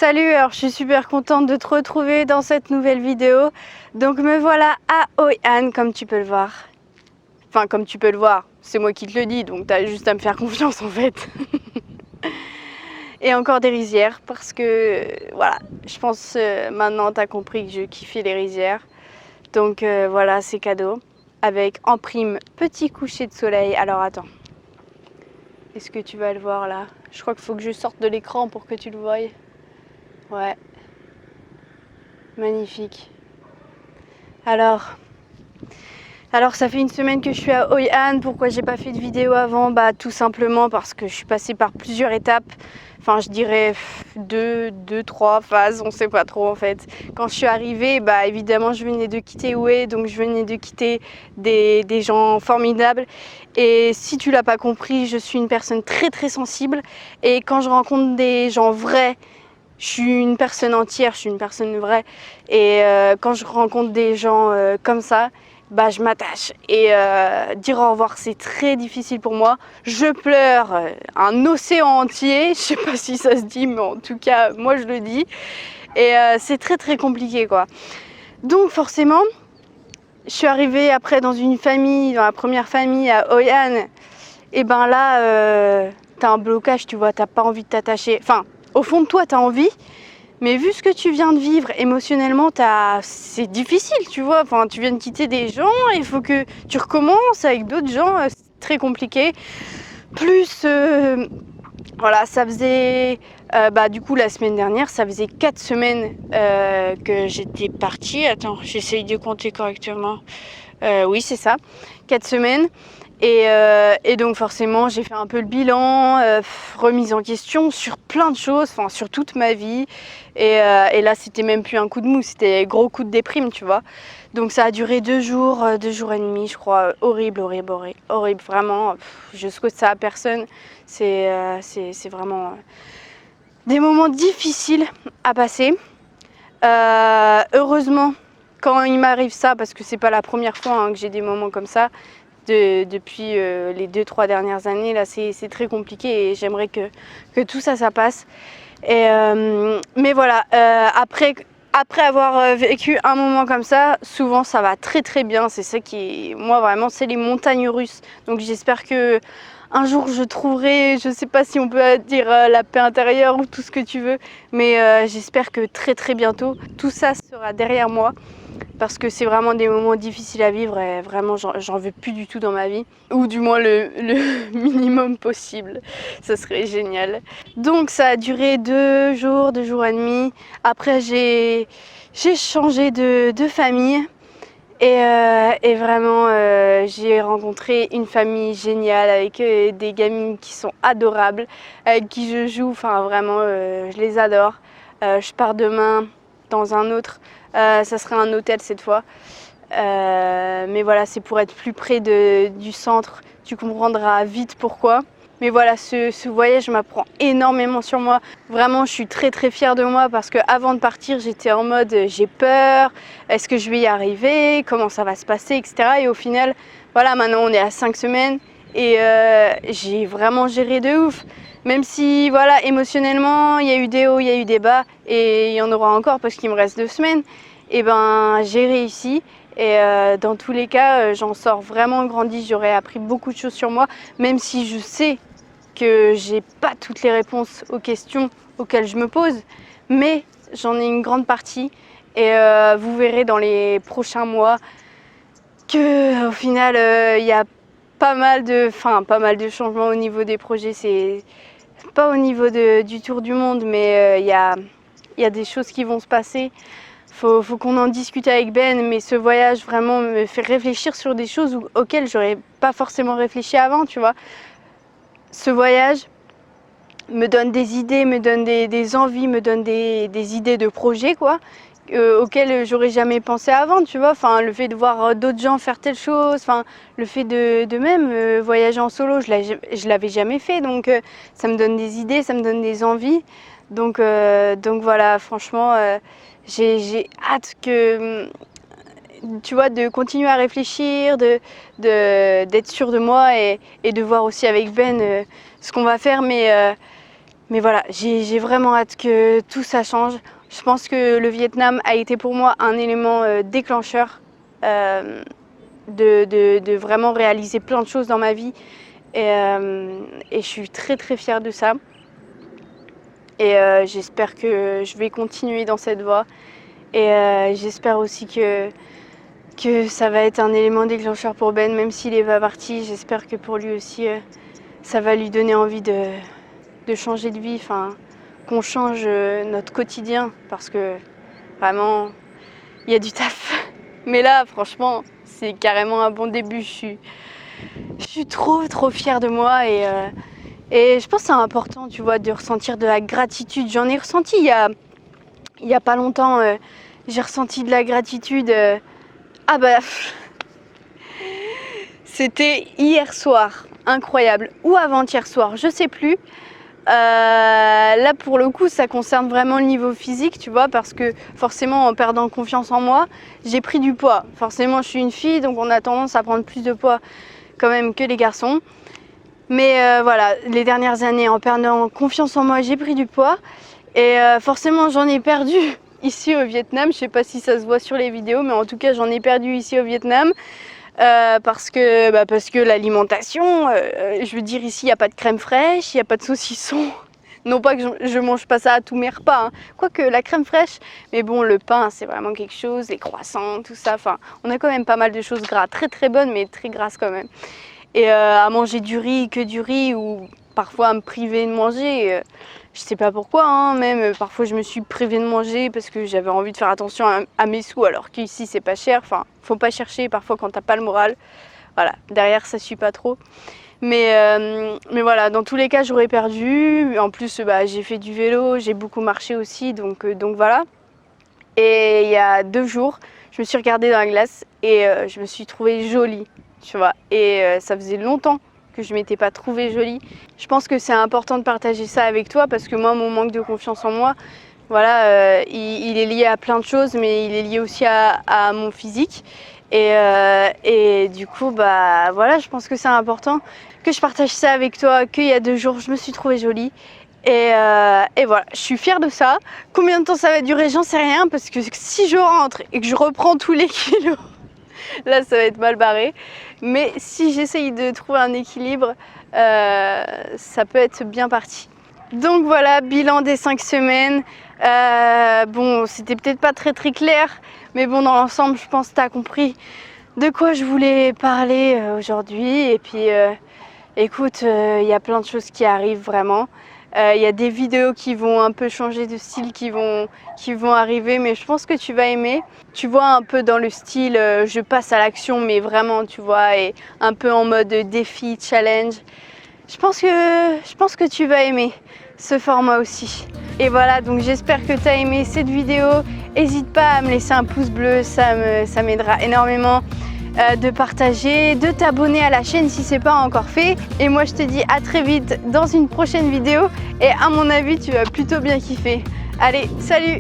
Salut, alors je suis super contente de te retrouver dans cette nouvelle vidéo. Donc me voilà à Hoi An, comme tu peux le voir. Enfin, comme tu peux le voir, c'est moi qui te le dis, donc t'as juste à me faire confiance en fait. Et encore des rizières, parce que voilà, je pense maintenant t'as compris que je kiffais les rizières. Donc voilà, c'est cadeau. Avec en prime, petit coucher de soleil. Alors attends, est-ce que tu vas le voir là? Je crois qu'il faut que je sorte de l'écran pour que tu le voies. Ouais, magnifique. Alors ça fait une semaine que je suis à Hoi An. Pourquoi j'ai pas fait de vidéo avant? Bah tout simplement parce que je suis passée par plusieurs étapes. Enfin je dirais deux, trois phases, on sait pas trop en fait. Quand je suis arrivée, bah évidemment je venais de quitter Hue, donc je venais de quitter des gens formidables. Et si tu l'as pas compris, je suis une personne très sensible. Et quand je rencontre des gens vrais, je suis une personne entière, je suis une personne vraie. Et quand je rencontre des gens comme ça, bah, je m'attache. Et dire au revoir, c'est très difficile pour moi. Je pleure un océan entier. Je sais pas si ça se dit, mais en tout cas, moi je le dis. Et c'est très compliqué, quoi. Donc forcément, je suis arrivée après dans une famille, dans la première famille à Hoi An. Et ben là, t'as un blocage, tu vois, t'as pas envie de t'attacher. Enfin, au fond de toi, t'as envie. Mais vu ce que tu viens de vivre émotionnellement, c'est difficile, tu vois. Enfin, tu viens de quitter des gens, il faut que tu recommences avec d'autres gens, c'est très compliqué. Plus, voilà, ça faisait, du coup, la semaine dernière, ça faisait 4 semaines que j'étais partie. Attends, j'essaye de compter correctement. Oui, c'est ça, 4 semaines. Et donc forcément j'ai fait un peu le bilan, remise en question sur plein de choses, enfin sur toute ma vie. Et là c'était même plus un coup de mou, c'était un gros coup de déprime, tu vois. Donc ça a duré 2 jours et demi je crois. Horrible, vraiment. Je souhaite ça à personne. C'est vraiment des moments difficiles à passer. Heureusement quand il m'arrive ça, parce que c'est pas la première fois que j'ai des moments comme ça. Depuis les 2-3 dernières années, là c'est très compliqué et j'aimerais que tout ça passe. Mais voilà, après avoir vécu un moment comme ça, souvent ça va très bien. C'est ça qui, moi vraiment, c'est les montagnes russes. Donc j'espère que un jour je trouverai, je sais pas si on peut dire la paix intérieure ou tout ce que tu veux, mais j'espère que très bientôt tout ça sera derrière moi. Parce que c'est vraiment des moments difficiles à vivre et vraiment j'en veux plus du tout dans ma vie. Ou du moins le minimum possible, ça serait génial. Donc ça a duré 2 jours et demi. Après j'ai changé de famille et vraiment j'ai rencontré une famille géniale avec des gamines qui sont adorables, avec qui je joue, enfin vraiment je les adore. Je pars demain dans un autre. Ça sera un hôtel cette fois. Mais voilà, c'est pour être plus près du centre. Tu comprendras vite pourquoi. Mais voilà, ce voyage m'apprend énormément sur moi. Vraiment, je suis très fière de moi parce qu'avant de partir, j'étais en mode j'ai peur, est-ce que je vais y arriver, comment ça va se passer, etc. Et au final, voilà, maintenant on est à 5 semaines et j'ai vraiment géré de ouf. Même si, voilà, émotionnellement, il y a eu des hauts, il y a eu des bas et il y en aura encore parce qu'il me reste 2 semaines. Et ben, j'ai réussi. Et dans tous les cas, j'en sors vraiment grandi. J'aurais appris beaucoup de choses sur moi, même si je sais que j'ai pas toutes les réponses aux questions auxquelles je me pose, mais j'en ai une grande partie. Et vous verrez dans les prochains mois que au final, il y a pas mal de changements au niveau des projets. C'est pas au niveau du tour du monde, mais il y a des choses qui vont se passer. Faut qu'on en discute avec Ben, mais ce voyage vraiment me fait réfléchir sur des choses auxquelles j'aurais pas forcément réfléchi avant, tu vois. Ce voyage me donne des idées, me donne des envies, me donne des idées de projets, quoi, auxquelles j'aurais jamais pensé avant, tu vois. Enfin, le fait de voir d'autres gens faire telle chose, enfin, le fait de même voyager en solo, je l'avais jamais fait, donc ça me donne des idées, ça me donne des envies. Donc voilà, franchement, j'ai hâte que, tu vois, de continuer à réfléchir, d'être sûre de moi et de voir aussi avec Ben ce qu'on va faire. voilà, j'ai vraiment hâte que tout ça change. Je pense que le Vietnam a été pour moi un élément déclencheur de vraiment réaliser plein de choses dans ma vie. Et je suis très très fière de ça. Et j'espère que je vais continuer dans cette voie. Et j'espère aussi que ça va être un élément déclencheur pour Ben, même s'il est pas parti. J'espère que pour lui aussi, ça va lui donner envie de changer de vie, enfin, qu'on change notre quotidien, parce que vraiment, il y a du taf. Mais là, franchement, c'est carrément un bon début. Je suis trop fière de moi et je pense que c'est important, tu vois, de ressentir de la gratitude. J'en ai ressenti il y a pas longtemps, j'ai ressenti de la gratitude. Ah bah, c'était hier soir, incroyable, ou avant-hier soir, je sais plus. Là pour le coup ça concerne vraiment le niveau physique, tu vois, parce que forcément en perdant confiance en moi, j'ai pris du poids. Forcément je suis une fille, donc on a tendance à prendre plus de poids quand même que les garçons. Mais voilà, les dernières années en perdant confiance en moi, j'ai pris du poids. Et forcément j'en ai perdu ici au Vietnam. Je sais pas si ça se voit sur les vidéos, mais en tout cas j'en ai perdu ici au Vietnam. Parce que l'alimentation, je veux dire, ici il n'y a pas de crème fraîche, il n'y a pas de saucisson. Non pas que je mange pas ça à tous mes repas, hein. Quoique la crème fraîche, mais bon, le pain c'est vraiment quelque chose, les croissants, tout ça. Enfin, on a quand même pas mal de choses grasses, très bonnes, mais très grasses quand même. Et à manger du riz, que du riz, ou parfois à me priver de manger. Je sais pas pourquoi, hein, même parfois je me suis privée de manger parce que j'avais envie de faire attention à mes sous, alors qu'ici c'est pas cher. Enfin, faut pas chercher parfois quand t'as pas le moral. Voilà, derrière ça suit pas trop. Mais voilà, dans tous les cas j'aurais perdu. En plus j'ai fait du vélo, j'ai beaucoup marché aussi, donc voilà. Et il y a 2 jours, je me suis regardée dans la glace et je me suis trouvée jolie, tu vois. Et ça faisait longtemps que je m'étais pas trouvée jolie. Je pense que c'est important de partager ça avec toi parce que moi, mon manque de confiance en moi, voilà, il est lié à plein de choses, mais il est lié aussi à mon physique. Et du coup, voilà, je pense que c'est important que je partage ça avec toi, qu'il y a 2 jours, je me suis trouvée jolie. Et voilà, je suis fière de ça. Combien de temps ça va durer, j'en sais rien, parce que si je rentre et que je reprends tous les kilos, là ça va être mal barré. Mais si j'essaye de trouver un équilibre, ça peut être bien parti. Donc voilà, bilan des 5 semaines. Bon, c'était peut-être pas très clair, mais bon, dans l'ensemble, je pense que tu as compris de quoi je voulais parler aujourd'hui. Et puis, écoute, il y a plein de choses qui arrivent vraiment. Il y a des vidéos qui vont un peu changer de style, qui vont arriver, mais je pense que tu vas aimer. Tu vois, un peu dans le style je passe à l'action, mais vraiment, tu vois, et un peu en mode défi, challenge. Je pense que tu vas aimer ce format aussi. Et voilà, donc j'espère que tu as aimé cette vidéo. N'hésite pas à me laisser un pouce bleu, ça m'aidera énormément. De partager, de t'abonner à la chaîne si c'est pas encore fait. Et moi je te dis à très vite dans une prochaine vidéo et à mon avis tu vas plutôt bien kiffer. Allez, salut!